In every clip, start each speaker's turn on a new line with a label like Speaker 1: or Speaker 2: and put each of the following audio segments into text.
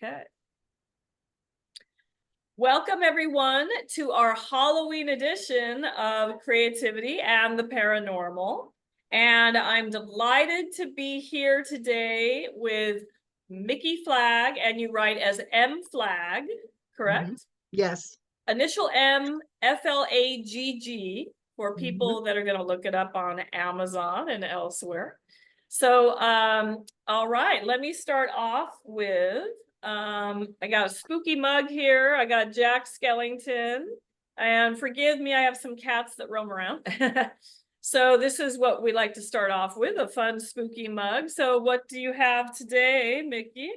Speaker 1: Okay. Welcome everyone to our Halloween edition of Creativity and the Paranormal. And I'm delighted to be here today with Mickey Flagg, and you write as M Flagg, correct?
Speaker 2: Mm-hmm. Yes.
Speaker 1: Initial M, Flagg, for people that are going to look it up on Amazon and elsewhere. So, all right, let me start off with, I got a spooky mug here. I got Jack Skellington, and forgive me, I have some cats that roam around. So this is what we like to start off with, a fun spooky mug. So what do you have today, Mickey?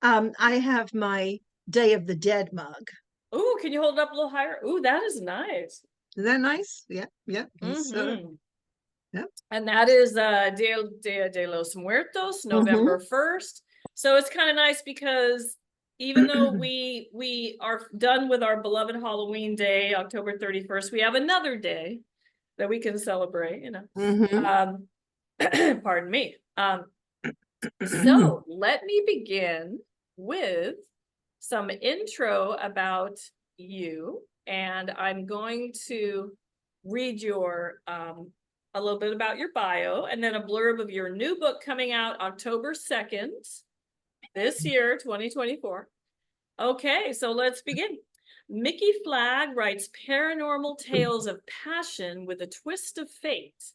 Speaker 2: I have my Day of the Dead mug.
Speaker 1: Ooh, can you hold it up a little higher? Ooh, that is nice.
Speaker 2: Is that nice? Yeah, yeah.
Speaker 1: Yeah. And that is Dia de los Muertos, November 1st. So it's kind of nice because even though we are done with our beloved Halloween day, October 31st, we have another day that we can celebrate, you know. Pardon me. So let me begin with some intro about you, and I'm going to read your a little bit about your bio, and then a blurb of your new book coming out October 2nd this year, 2024. Okay, so let's begin. Mickey Flagg writes paranormal tales of passion with a twist of fate.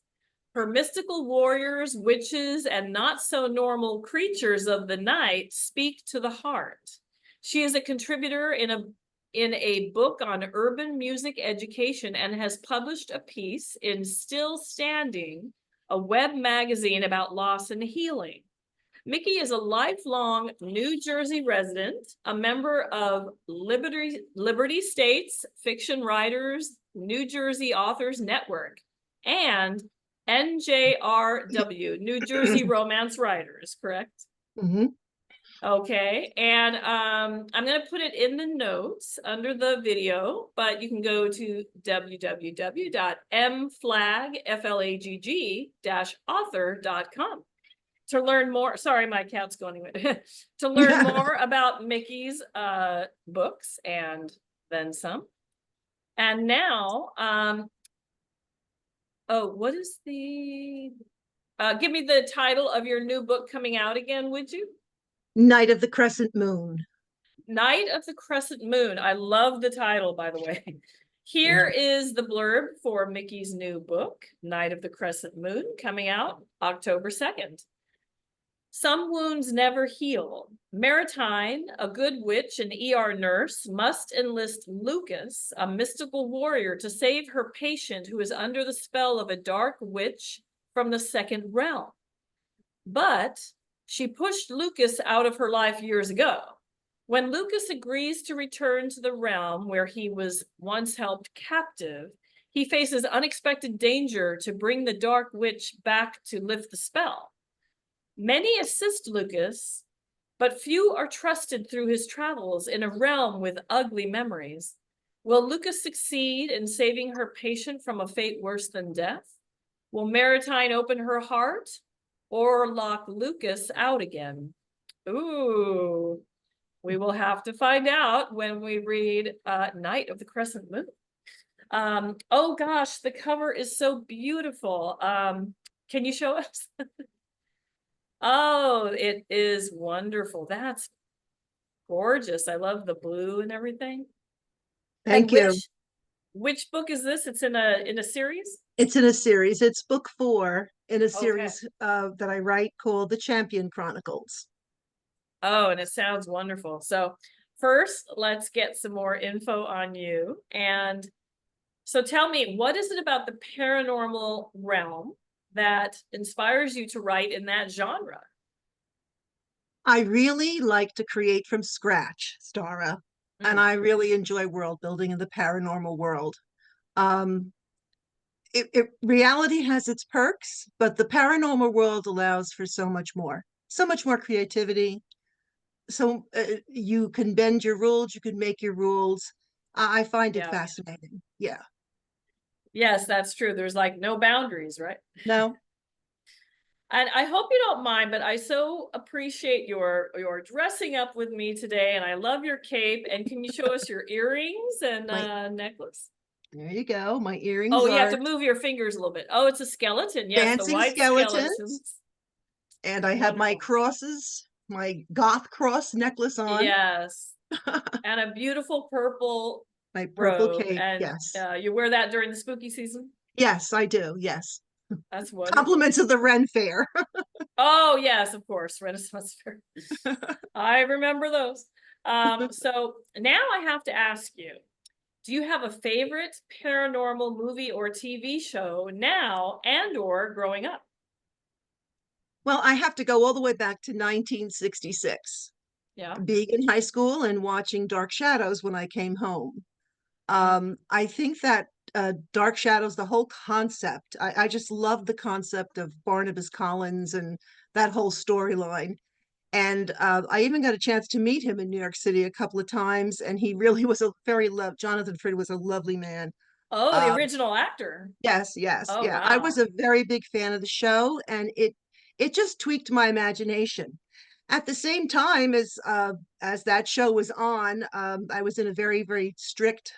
Speaker 1: Her mystical warriors, witches, and not so normal creatures of the night speak to the heart. She is a contributor in a book on urban music education and has published a piece in Still Standing, a web magazine about loss and healing. Mickey is a lifelong New Jersey resident, a member of Liberty States Fiction Writers New Jersey Authors Network, and NJRW, New Jersey Romance Writers, correct? Okay, and I'm going to put it in the notes under the video, but you can go to www.mflagg-author.com to learn more. Sorry, my cat's going away. To learn more about Mickey's books and then some. And now, oh, what is the, give me the title of your new book coming out again, would you?
Speaker 2: Night of the Crescent Moon.
Speaker 1: Night of the Crescent Moon. I love the title, by the way. Here is the blurb for Mickey's new book, Night of the Crescent Moon, coming out October 2nd. Some wounds never heal. Maritime, a good witch and ER nurse, must enlist Lucas, a mystical warrior, to save her patient who is under the spell of a dark witch from the second realm. But she pushed Lucas out of her life years ago. When Lucas agrees to return to the realm where he was once held captive, he faces unexpected danger to bring the dark witch back to lift the spell. Many assist Lucas, but few are trusted through his travels in a realm with ugly memories. Will Lucas succeed in saving her patient from a fate worse than death? Will Maritime open her heart or lock Lucas out again? Ooh, we will have to find out when we read Night of the Crescent Moon. Oh gosh, the cover is so beautiful. Can you show us? Oh, it is wonderful. That's gorgeous. I love the blue and everything.
Speaker 2: Thank you.
Speaker 1: Which book is this? It's in a series?
Speaker 2: It's in a series. It's book 4 in a series that I write called The Champion Chronicles.
Speaker 1: Oh, and it sounds wonderful. So first, let's get some more info on you. And so tell me, what is it about the paranormal realm that inspires you to write in that genre?
Speaker 2: I really like to create from scratch, Stara, and I really enjoy world building in the paranormal world. Reality has its perks, but the paranormal world allows for so much more creativity. So you can bend your rules, you can make your rules. I find it fascinating. Yeah.
Speaker 1: Yes, that's true. There's like no boundaries, right?
Speaker 2: No.
Speaker 1: And I hope you don't mind, but I so appreciate your dressing up with me today, and I love your cape. And can you show us your earrings and
Speaker 2: My
Speaker 1: necklace?
Speaker 2: There you go. My earrings
Speaker 1: Oh, you have
Speaker 2: are
Speaker 1: to move your fingers a little bit. Oh, it's a skeleton. Yes, the
Speaker 2: dancing
Speaker 1: white
Speaker 2: skeletons,
Speaker 1: skeletons.
Speaker 2: and I have my
Speaker 1: Wonderful.
Speaker 2: crosses, my goth cross necklace on,
Speaker 1: Yes. And a beautiful purple
Speaker 2: my purple
Speaker 1: robe.
Speaker 2: cape.
Speaker 1: And
Speaker 2: Yes.
Speaker 1: you wear that during the spooky season?
Speaker 2: Yes, I do. Yes.
Speaker 1: That's wonderful.
Speaker 2: Compliments of the Ren Fair.
Speaker 1: Oh, yes, of course, Renaissance Fair. I remember those. So now I have to ask you, do you have a favorite paranormal movie or TV show now and or growing up?
Speaker 2: Well, I have to go all the way back to 1966,
Speaker 1: Yeah.
Speaker 2: being in high school and watching Dark Shadows when I came home.
Speaker 1: Mm.
Speaker 2: I think that Dark Shadows, the whole concept, I just love the concept of Barnabas Collins and that whole storyline. And I even got a chance to meet him in New York City a couple of times, and he really was a very loved. Jonathan Frid was a lovely man.
Speaker 1: Oh, the
Speaker 2: Uh,
Speaker 1: original actor.
Speaker 2: yes, yes,
Speaker 1: Oh,
Speaker 2: yeah. I was
Speaker 1: wow.
Speaker 2: a very big fan of the show, and it just tweaked my imagination. At the same time as that show was on, I was in a very, very strict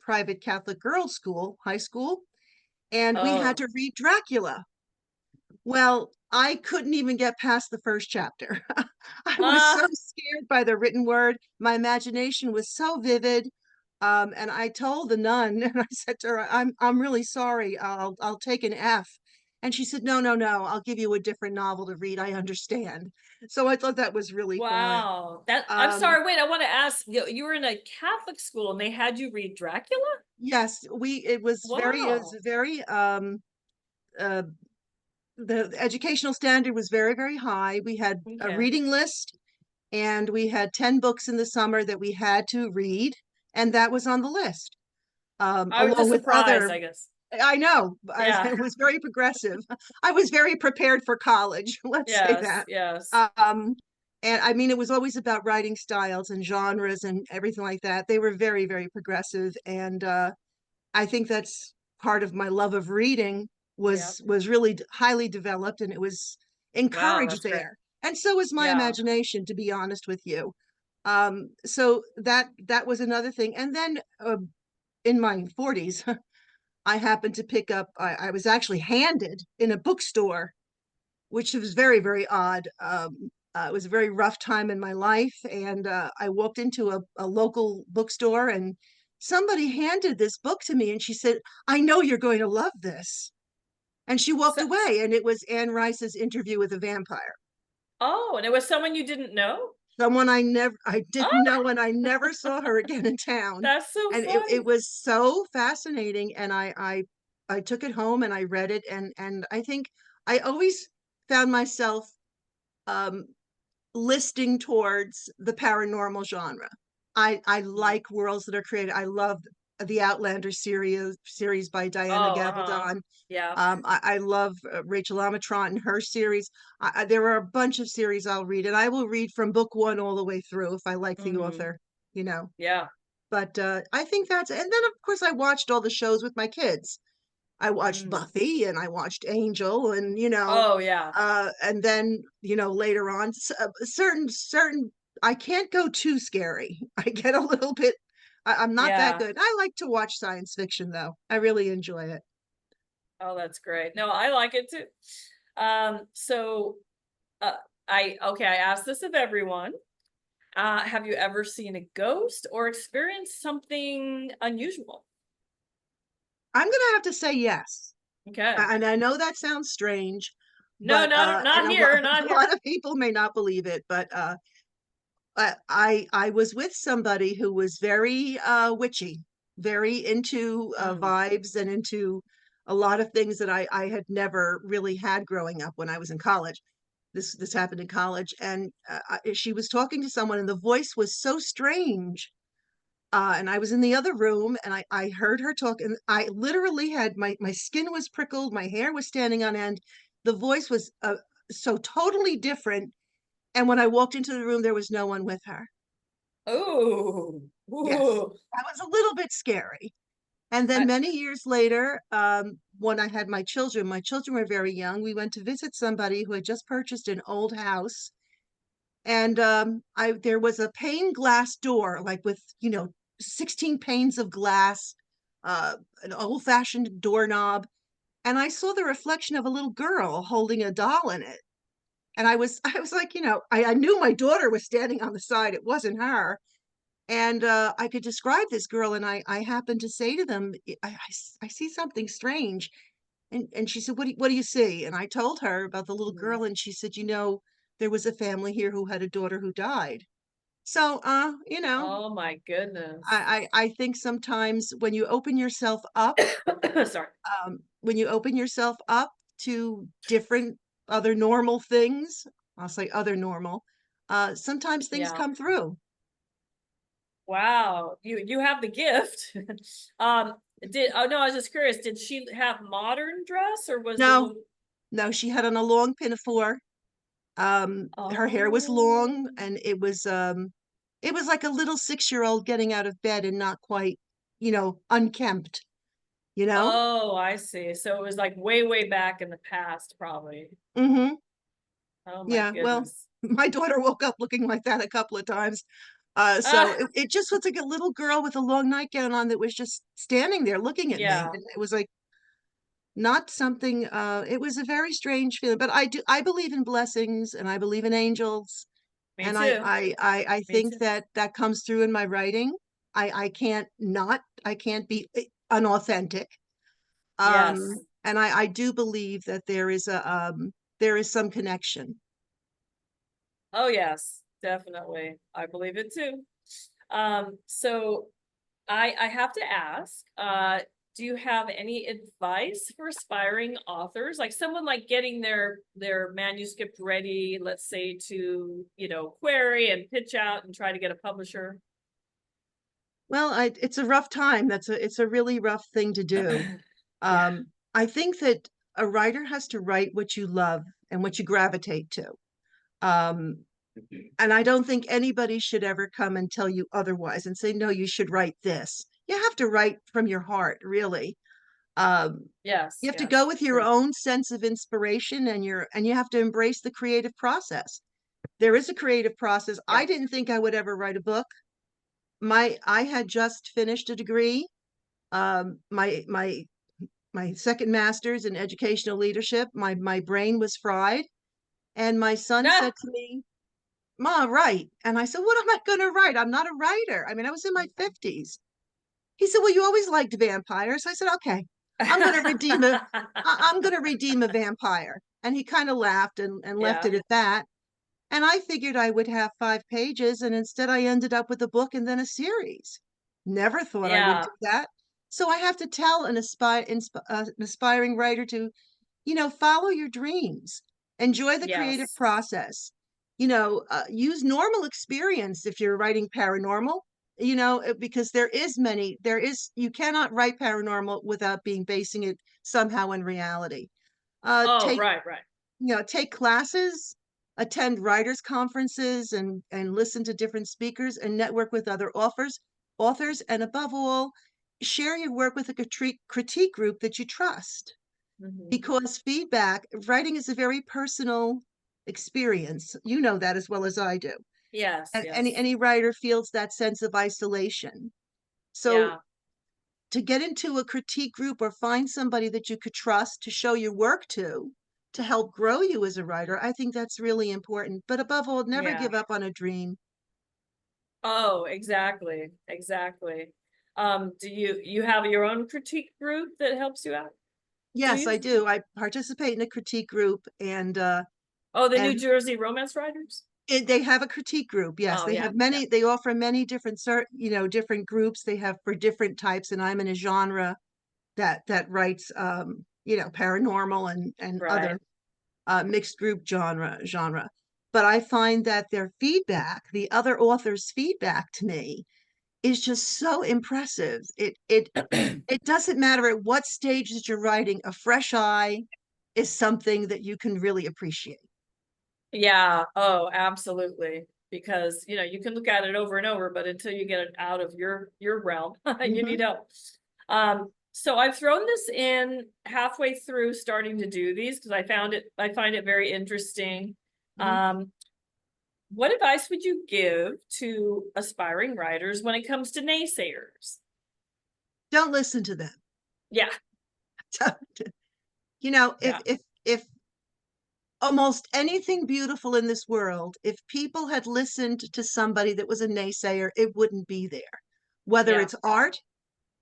Speaker 2: private Catholic girls' school, high school, and we had
Speaker 1: Oh.
Speaker 2: to read Dracula. Well, I couldn't even get past the first chapter. I was so
Speaker 1: Ah,
Speaker 2: scared by the written word. My imagination was so vivid. And I told the nun, and I said to her, I'm really sorry. I'll take an F. And she said, no, no, no, I'll give you a different novel to read. I understand. So I thought that was really fun.
Speaker 1: wow. That I'm
Speaker 2: Um,
Speaker 1: sorry. Wait, I want to ask you were in a Catholic school and they had you read Dracula?
Speaker 2: yes, it was
Speaker 1: Wow.
Speaker 2: very uh the educational standard was very, very high. We had a
Speaker 1: Okay.
Speaker 2: reading list, and we had 10 books in the summer that we had to read, and that was on the list,
Speaker 1: I was just
Speaker 2: along with
Speaker 1: surprised,
Speaker 2: other.
Speaker 1: I guess.
Speaker 2: I know,
Speaker 1: Yeah.
Speaker 2: it was very progressive. I was very prepared for college, let's say
Speaker 1: Yes,
Speaker 2: that.
Speaker 1: yes.
Speaker 2: Um, and I mean, it was always about writing styles and genres and everything like that. They were very, very progressive, and I think that's part of my love of reading
Speaker 1: Yeah.
Speaker 2: was really highly developed, and it was
Speaker 1: Wow,
Speaker 2: encouraged
Speaker 1: that's great.
Speaker 2: there. And so was my
Speaker 1: Yeah.
Speaker 2: imagination, to be honest with you. So that was another thing. And then in my 40s, I happened to pick up. I was actually handed in a bookstore, which was very, very odd. It was a very rough time in my life, and I walked into a local bookstore, and somebody handed this book to me, and she said, "I know you're going to love this." And she walked
Speaker 1: So,
Speaker 2: away, and it was Anne Rice's Interview with a Vampire.
Speaker 1: oh, and it was someone you didn't know?
Speaker 2: Someone I didn't
Speaker 1: Oh,
Speaker 2: know, and I never saw her again in town.
Speaker 1: that's so
Speaker 2: And it
Speaker 1: funny.
Speaker 2: was so fascinating, and I took it home and I read it, and I think I always found myself um listing towards the paranormal genre. I
Speaker 1: Mhm.
Speaker 2: like worlds that are created. I love the Outlander series by Diana
Speaker 1: Oh, uh-huh.
Speaker 2: Gabaldon.
Speaker 1: Yeah.
Speaker 2: I love Rachel Amatron and her series. There are a bunch of series I'll read, and I will read from book one all the way through if I like the
Speaker 1: Hmm.
Speaker 2: author, you know.
Speaker 1: Yeah.
Speaker 2: But I think that's, and then of course I watched all the shows with my kids. I watched
Speaker 1: Mm.
Speaker 2: Buffy and I watched Angel, and
Speaker 1: Oh, yeah.
Speaker 2: and then later on certain I can't go too scary. I get a little bit. I'm not that
Speaker 1: Yeah.
Speaker 2: good. I like to watch science fiction though. I really enjoy it.
Speaker 1: Oh, that's great. No, I like it too. So uh I asked this of everyone. Have you ever seen a ghost or experienced something unusual?
Speaker 2: I'm gonna have to say yes,
Speaker 1: Okay.
Speaker 2: and I know that sounds strange,
Speaker 1: No,
Speaker 2: but
Speaker 1: not
Speaker 2: and
Speaker 1: not here, not
Speaker 2: a lot
Speaker 1: here.
Speaker 2: of people may not believe it, but I was with somebody who was very witchy, very into
Speaker 1: Mm.
Speaker 2: vibes and into a lot of things that I had never really had growing up when I was in college. This happened in college, and she was talking to someone, and the voice was so strange. And I was in the other room, and I heard her talk, and I literally had my skin was prickled, my hair was standing on end. The voice was so totally different. And when I walked into the room, there was no one with her.
Speaker 1: Oh.
Speaker 2: Yes,
Speaker 1: Ooh.
Speaker 2: that was a little bit scary. And then
Speaker 1: I,
Speaker 2: many years later, when I had my children were very young. We went to visit somebody who had just purchased an old house, and I there was a pane glass door, like with 16 panes of glass, an old-fashioned doorknob, and I saw the reflection of a little girl holding a doll in it. And I was like, I knew my daughter was standing on the side. It wasn't her. And I could describe this girl, and I happened to say to them, I see something strange. And she said, what do you see? And I told her about the little
Speaker 1: Mhm.
Speaker 2: girl, and she said, there was a family here who had a daughter who died. So,
Speaker 1: Oh my goodness.
Speaker 2: I think sometimes when you open yourself up,
Speaker 1: Sorry.
Speaker 2: when you open yourself up to different other normal things, I'll say other normal, sometimes things
Speaker 1: Yeah.
Speaker 2: come through.
Speaker 1: Wow. You have the gift. Um, oh no, I was just curious. Did she have modern dress or was the
Speaker 2: No,
Speaker 1: little
Speaker 2: no, she had on a long pinafore. Her hair was
Speaker 1: Oh.
Speaker 2: long, and it was like a little 6-year-old getting out of bed and not quite, unkempt, you know?
Speaker 1: Oh, I see. So it was like way, way back in the past, probably.
Speaker 2: Mm-hmm.
Speaker 1: Oh my
Speaker 2: Yeah, well,
Speaker 1: goodness.
Speaker 2: my daughter woke up looking like that a couple of times. So
Speaker 1: Ah,
Speaker 2: it just was like a little girl with a long nightgown on that was just standing there looking at me.
Speaker 1: yeah,
Speaker 2: And it was like not something, it was a very strange feeling. But I believe in blessings, and I believe in angels.
Speaker 1: me
Speaker 2: And
Speaker 1: too.
Speaker 2: I
Speaker 1: Me
Speaker 2: think
Speaker 1: too.
Speaker 2: that that comes through in my writing. I can't be unauthentic.
Speaker 1: Yes.
Speaker 2: And I do believe that there is some connection.
Speaker 1: Oh, yes, definitely. I believe it too. So I have to ask, do you have any advice for aspiring authors? Like someone like getting their manuscript ready, let's say to, query and pitch out and try to get a publisher.
Speaker 2: Well, it's a rough time. It's a really rough thing to do.
Speaker 1: Yeah.
Speaker 2: I think that a writer has to write what you love and what you gravitate to. Um, and I don't think anybody should ever come and tell you otherwise and say, no, you should write this. You have to write from your heart, really. You
Speaker 1: Yes,
Speaker 2: have to go
Speaker 1: yes,
Speaker 2: with your
Speaker 1: true.
Speaker 2: own sense of inspiration, and you have to embrace the creative process. There is a creative process. I
Speaker 1: Yeah.
Speaker 2: didn't think I would ever write a book. I had just finished a degree. My second master's in educational leadership. My brain was fried, and my son
Speaker 1: Ah!
Speaker 2: said to me, "Ma, write." And I said, "What am I going to write? I'm not a writer." I mean, I was in my 50s. He said, "Well, you always liked vampires." I said, "Okay, I'm going to redeem a vampire." And he kind of laughed and left
Speaker 1: Yeah.
Speaker 2: it at that. And I figured I would have 5 pages, and instead I ended up with a book and then a series. Never thought I would
Speaker 1: Yeah.
Speaker 2: do that. So I have to tell an aspiring writer to, follow your dreams, enjoy the creative
Speaker 1: Yes.
Speaker 2: process, use normal experience if you're writing paranormal, because you cannot write paranormal without being basing it somehow in reality.
Speaker 1: Oh,
Speaker 2: Take
Speaker 1: right, right.
Speaker 2: take classes, attend writers conferences, and listen to different speakers, and network with other authors, and above all, share your work with a critique group that you trust,
Speaker 1: Mhm.
Speaker 2: because feedback writing is a very personal experience. You know that as well as I do.
Speaker 1: Yes,
Speaker 2: And
Speaker 1: yes.
Speaker 2: any writer feels that sense of isolation. So
Speaker 1: Yeah.
Speaker 2: to get into a critique group or find somebody that you could trust to show your work to help grow you as a writer, I think that's really important. But above all, never
Speaker 1: Yeah.
Speaker 2: give up on a dream.
Speaker 1: Oh, exactly. Exactly. Do you have your own critique group that helps you out? Do
Speaker 2: Yes,
Speaker 1: you?
Speaker 2: I do. I participate in a critique group,
Speaker 1: Oh, the New
Speaker 2: and
Speaker 1: Jersey romance writers?
Speaker 2: they have a critique group. Yes,
Speaker 1: Oh,
Speaker 2: they
Speaker 1: yeah.
Speaker 2: have
Speaker 1: Yeah.
Speaker 2: many. They offer many different different groups. They have for different types, and I'm in a genre that writes paranormal and
Speaker 1: Right.
Speaker 2: other mixed group genre. But I find that their feedback, the other authors' feedback to me, is just so impressive. It doesn't matter at what stage that you're writing, a fresh eye is something that you can really appreciate.
Speaker 1: Yeah. Oh, absolutely. Because, you can look at it over and over, but until you get it out of your realm, you need
Speaker 2: Hmm.
Speaker 1: help. So I've thrown this in halfway through starting to do these because I find it very interesting.
Speaker 2: Mhm.
Speaker 1: What advice would you give to aspiring writers when it comes to naysayers?
Speaker 2: Don't listen to them.
Speaker 1: Yeah,
Speaker 2: You know,
Speaker 1: yeah,
Speaker 2: if almost anything beautiful in this world, if people had listened to somebody that was a naysayer, it wouldn't be there. Whether
Speaker 1: yeah,
Speaker 2: it's art,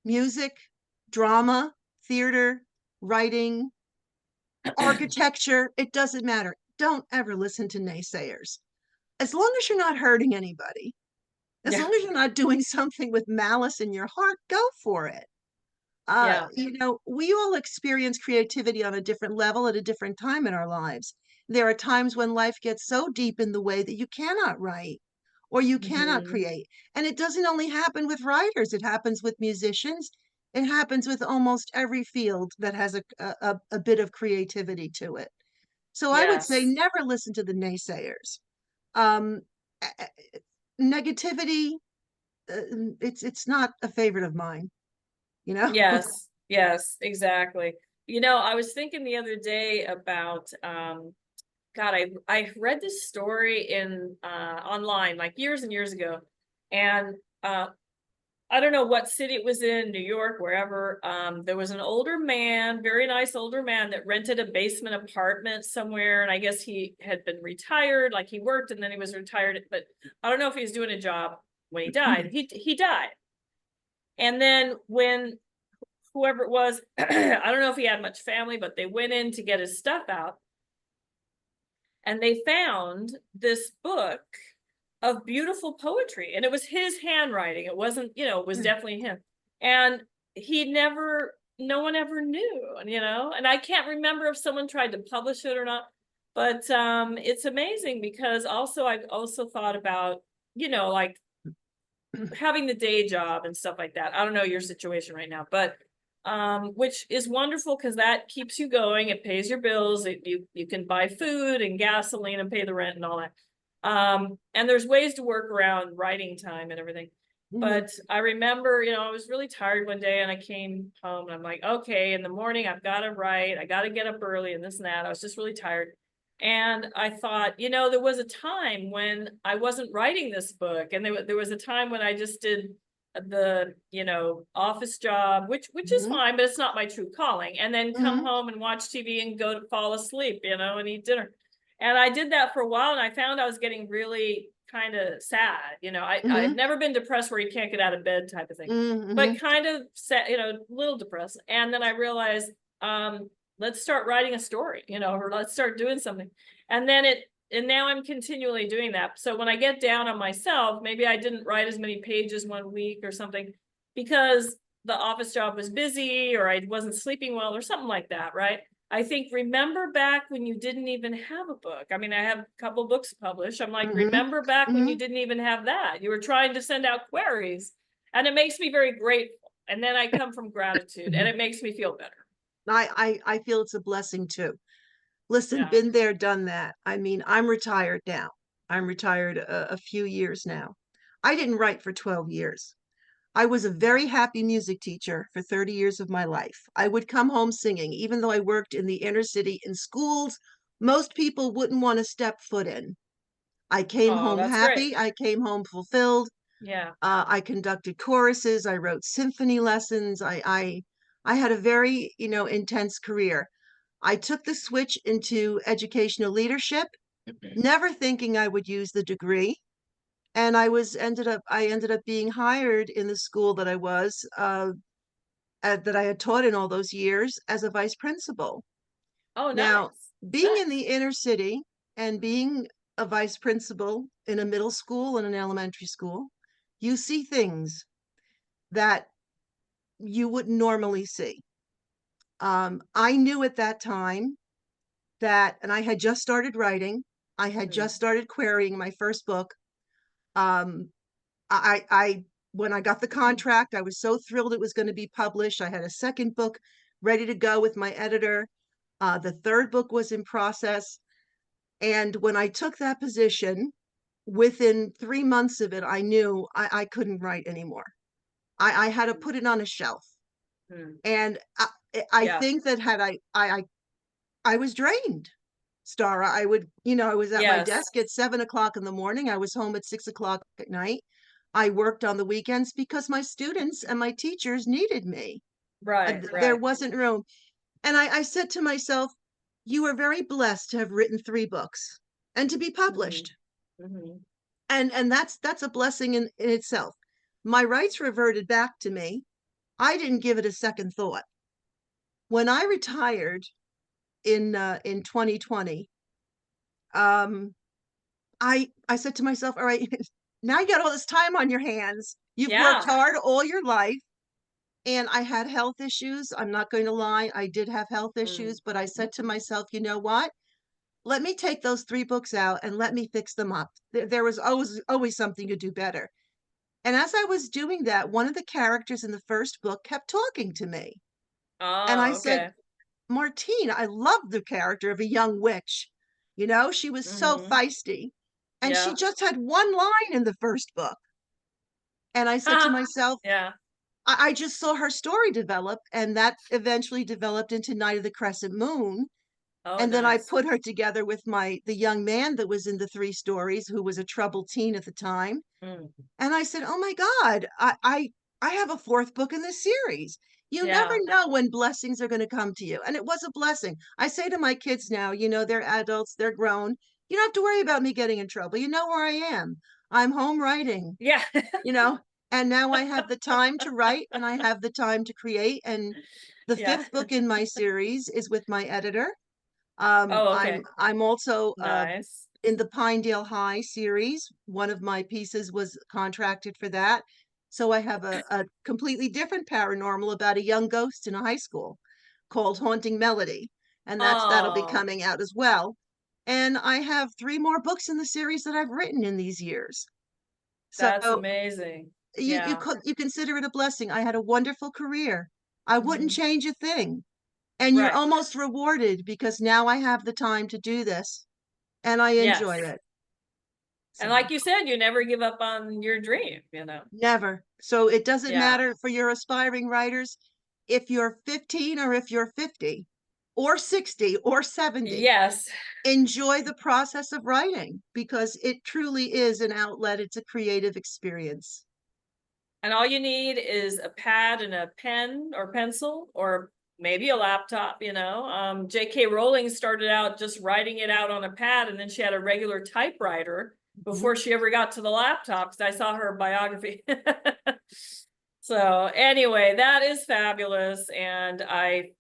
Speaker 2: music, drama, theater, writing, architecture, it doesn't matter. Don't ever listen to naysayers. As long as you're not hurting anybody, as
Speaker 1: yeah,
Speaker 2: long as you're not doing something with malice in your heart, go for it.
Speaker 1: yeah,
Speaker 2: We all experience creativity on a different level at a different time in our lives. There are times when life gets so deep in the way that you cannot write or you cannot
Speaker 1: mhm,
Speaker 2: create. And it doesn't only happen with writers, it happens with musicians. It happens with almost every field that has a bit of creativity to it. So I would say
Speaker 1: yes,
Speaker 2: never listen to the naysayers. Um, Negativity, it's not a favorite of mine, you know?
Speaker 1: yes, yes, exactly. I was thinking the other day about God, I read this story in online like years and years ago, and I don't know what city it was in, New York, wherever. There was an older man, very nice older man that rented a basement apartment somewhere, and I guess he had been retired, like he worked and then he was retired, but I don't know if he was doing a job when he died. He died. And then when whoever it was, I don't know if he had much family, but they went in to get his stuff out and they found this book of beautiful poetry, and it was his handwriting. It wasn't, it was definitely him. And he never, no one ever knew, and I can't remember if someone tried to publish it or not. But it's amazing because also I've also thought about, like having the day job and stuff like that. I don't know your situation right now, but which is wonderful because that keeps you going. It pays your bills. You can buy food and gasoline and pay the rent and all that. And there's ways to work around writing time and everything.
Speaker 2: Mhm.
Speaker 1: But I remember, I was really tired one day and I came home and I'm like, okay, in the morning I've got to write. I got to get up early and this and that. I was just really tired. And I thought, there was a time when I wasn't writing this book, and there was a time when I just did the, office job, which is
Speaker 2: Mhm.
Speaker 1: fine, but it's not my true calling. And then come
Speaker 2: Mhm.
Speaker 1: home and watch TV and go to fall asleep, and eat dinner. And I did that for a while, and I found I was getting really kind of sad. I've
Speaker 2: Mhm.
Speaker 1: never been depressed where you can't get out of bed type of thing, but
Speaker 2: Mhm.
Speaker 1: kind of sad, a little depressed. And then I realized, let's start writing a story, or let's start doing something. And then and now I'm continually doing that. So when I get down on myself, maybe I didn't write as many pages one week or something because the office job was busy or I wasn't sleeping well or something like that, right? I think remember back when you didn't even have a book. I mean, I have a couple books published. I'm like,
Speaker 2: Mhm.
Speaker 1: remember back when you
Speaker 2: Mhm.
Speaker 1: didn't even have that. You were trying to send out queries, and it makes me very grateful. And then I come from gratitude, and
Speaker 2: Mhm.
Speaker 1: it makes me feel better.
Speaker 2: I feel it's a blessing too. Listen,
Speaker 1: Yeah.
Speaker 2: been there, done that. I mean, I'm retired now. I'm retired a few years now. I didn't write for 12 years. I was a very happy music teacher for 30 years of my life. I would come home singing, even though I worked in the inner city in schools most people wouldn't want to step foot in. I came
Speaker 1: Oh,
Speaker 2: home
Speaker 1: that's great.
Speaker 2: happy. I came home fulfilled.
Speaker 1: Yeah.
Speaker 2: I conducted choruses. I wrote symphony lessons. I had a very, intense career. I took the switch into educational leadership, never thinking I would use the degree. And I ended up being hired in the school that that I had taught in all those years as a vice principal.
Speaker 1: Oh,
Speaker 2: Now,
Speaker 1: nice.
Speaker 2: being in
Speaker 1: Nice.
Speaker 2: the inner city and being a vice principal in a middle school and an elementary school, you see things that you wouldn't normally see. I knew at that time and I had just started writing, I had
Speaker 1: Mhm.
Speaker 2: just started querying my first book. Um, I when I got the contract, I was so thrilled it was going to be published. I had a second book ready to go with my editor. The third book was in process. And when I took that position, within 3 months of it, I knew I couldn't write anymore. I had to put it on a shelf.
Speaker 1: Mm.
Speaker 2: And I
Speaker 1: Yeah.
Speaker 2: think that had I was drained, Stara. I would, I was at my
Speaker 1: Yes.
Speaker 2: desk at 7 o'clock in the morning. I was home at 6 o'clock at night. I worked on the weekends because my students and my teachers needed me.
Speaker 1: Right.
Speaker 2: There
Speaker 1: Right.
Speaker 2: wasn't room. And I said to myself, you are very blessed to have written 3 books and to be
Speaker 1: Hmm.
Speaker 2: published.
Speaker 1: Hmm.
Speaker 2: And that's a blessing in itself. My rights reverted back to me. I didn't give it a second thought. When I retired in 2020, um, I said to myself, all right, now you got all this time on your hands. You've worked
Speaker 1: Yeah.
Speaker 2: hard all your life. And I had health issues. I'm not going to lie. I did have health
Speaker 1: Mm.
Speaker 2: issues, but I said to myself, you know what? Let me take those 3 books out and let me fix them up. There was always something to do better. And as I was doing that, one of the characters in the first book kept talking to me. And I
Speaker 1: Oh,
Speaker 2: said,
Speaker 1: okay.
Speaker 2: Martine, I love the character of a young witch. She was so
Speaker 1: Hmm.
Speaker 2: feisty. And she
Speaker 1: Yeah.
Speaker 2: just had one line in the first book. And I said to myself,
Speaker 1: Yeah.
Speaker 2: I just saw her story develop, and that eventually developed into Night of the Crescent Moon.
Speaker 1: Oh,
Speaker 2: And then I
Speaker 1: nice.
Speaker 2: put her together with the young man that was in the 3 stories, who was a troubled teen at the time.
Speaker 1: Mm.
Speaker 2: And I said, "Oh my God, I have a 4th book in this series." You never
Speaker 1: Yeah.
Speaker 2: know when blessings are going to come to you. And it was a blessing. I say to my kids now, they're adults, they're grown. You don't have to worry about me getting in trouble. You know where I am. I'm home writing,
Speaker 1: Yeah.
Speaker 2: you know, and now I have the time to write and I have the time to create. And the
Speaker 1: Yeah.
Speaker 2: 5th book in my series is with my editor.
Speaker 1: Oh, okay.
Speaker 2: I'm also
Speaker 1: Nice.
Speaker 2: in the Pinedale High series. One of my pieces was contracted for that. So I have a completely different paranormal about a young ghost in a high school called Haunting Melody. And that'll be
Speaker 1: Oh,
Speaker 2: coming out as well. And I have 3 more books in the series that I've written in these years. So
Speaker 1: that's amazing. Yeah.
Speaker 2: you consider it a blessing. I had a wonderful career. I wouldn't
Speaker 1: Hmm.
Speaker 2: change a thing. And you're
Speaker 1: Right.
Speaker 2: almost rewarded because now I have the time to do this and I enjoy
Speaker 1: Yes.
Speaker 2: it.
Speaker 1: And
Speaker 2: So
Speaker 1: like you said, you never give up on your dream, you know?
Speaker 2: never. So it doesn't
Speaker 1: Yeah.
Speaker 2: matter for your aspiring writers if you're 15 or if you're 50 or 60 or 70.
Speaker 1: Yes.
Speaker 2: Enjoy the process of writing because it truly is an outlet. It's a creative experience.
Speaker 1: And all you need is a pad and a pen or pencil or maybe a laptop, you know. J.K. Rowling started out just writing it out on a pad, and then she had a regular typewriter
Speaker 2: Mhm.
Speaker 1: before she ever got to the laptop, because I saw her biography. So anyway, that is fabulous. And I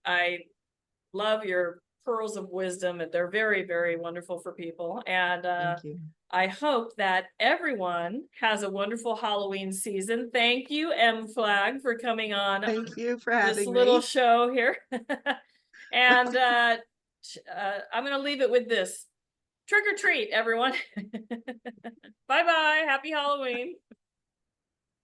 Speaker 1: love your pearls of wisdom, and they're very, very wonderful for people. And
Speaker 2: Thank you.
Speaker 1: I hope that everyone has a wonderful Halloween season. Thank you, M. Flagg, for coming on
Speaker 2: Thank you for
Speaker 1: this
Speaker 2: having
Speaker 1: little
Speaker 2: me.
Speaker 1: show here. And I'm going to leave it with this. Trick or treat, everyone. Bye bye. Happy Halloween.